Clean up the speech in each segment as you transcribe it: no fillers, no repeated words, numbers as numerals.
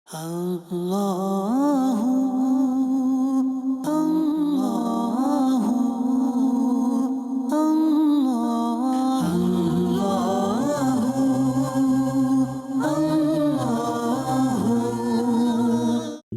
اللہ اللہ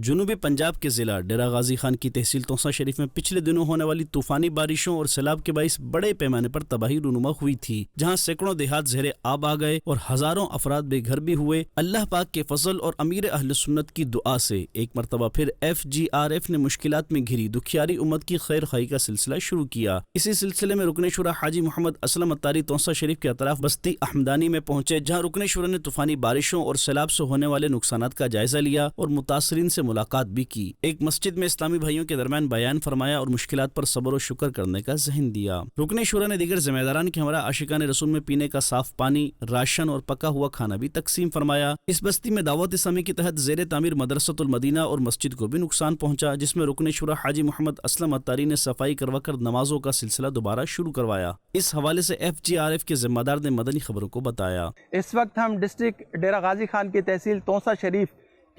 جنوبی پنجاب کے ضلع ڈیرہ غازی خان کی تحصیل توسا شریف میں پچھلے دنوں ہونے والی طوفانی بارشوں اور سیلاب کے باعث بڑے پیمانے پر تباہی رونما ہوئی تھی، جہاں سینکڑوں دیہات زیر آب آ گئے اور ہزاروں افراد بے گھر بھی ہوئے۔ اللہ پاک کے فضل اور امیر اہل سنت کی دعا سے ایک مرتبہ پھر FGRF نے مشکلات میں گھری دکھیاری امت کی خیر خواہی کا سلسلہ شروع کیا۔ اسی سلسلے میں رکن شورا حاجی محمد اسلم اتاری توسا شریف کے اطراف بستی احمدانی میں پہنچے، جہاں رکن شورا نے طوفانی بارشوں اور سیلاب سے ہونے والے نقصانات کا جائزہ لیا اور متاثرین سے ملاقات بھی کی۔ ایک مسجد میں اسلامی بھائیوں کے درمیان بیان فرمایا اور مشکلات پر صبر و شکر کرنے کا ذہن دیا۔ رکن شورا نے دیگر ذمہ داران کے ہمراہ عاشقان رسول میں پینے کا صاف پانی، راشن اور پکا ہوا کھانا بھی تقسیم فرمایا۔ اس بستی میں دعوت اسلامی کے تحت زیر تعمیر مدرسۃ المدینہ اور مسجد کو بھی نقصان پہنچا، جس میں رکن شورا حاجی محمد اسلم اتاری نے صفائی کروا کر نمازوں کا سلسلہ دوبارہ شروع کروایا۔ اس حوالے سے FGRF کے ذمہ دار نے مدنی خبروں کو بتایا۔ اس وقت ہم ڈسٹرکٹ ڈیرہ غازی خان کی تحصیل توسا شریف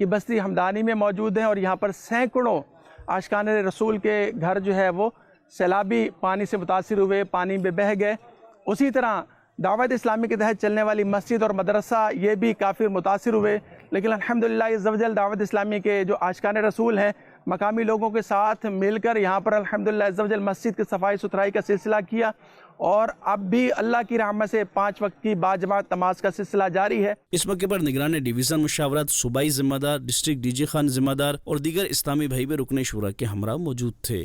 کی بستی حمدانی میں موجود ہیں، اور یہاں پر سینکڑوں عاشقان رسول کے گھر جو ہے وہ سیلابی پانی سے متاثر ہوئے، پانی میں بہہ گئے۔ اسی طرح دعوت اسلامی کے تحت چلنے والی مسجد اور مدرسہ یہ بھی کافی متاثر ہوئے، لیکن الحمدللہ عز و جل دعوت اسلامی کے جو عاشقان رسول ہیں مقامی لوگوں کے ساتھ مل کر یہاں پر الحمدللہ عز و جل مسجد کی صفائی ستھرائی کا سلسلہ کیا، اور اب بھی اللہ کی رحمت سے 5 وقت کی باجماعت نماز کا سلسلہ جاری ہے۔ اس موقع پر نگران ڈویژن مشاورت، صوبائی ذمہ دار، ڈسٹرکٹ DG خان ذمہ دار اور دیگر اسلامی بھائی بھی رکن شورا کے ہمراہ موجود تھے۔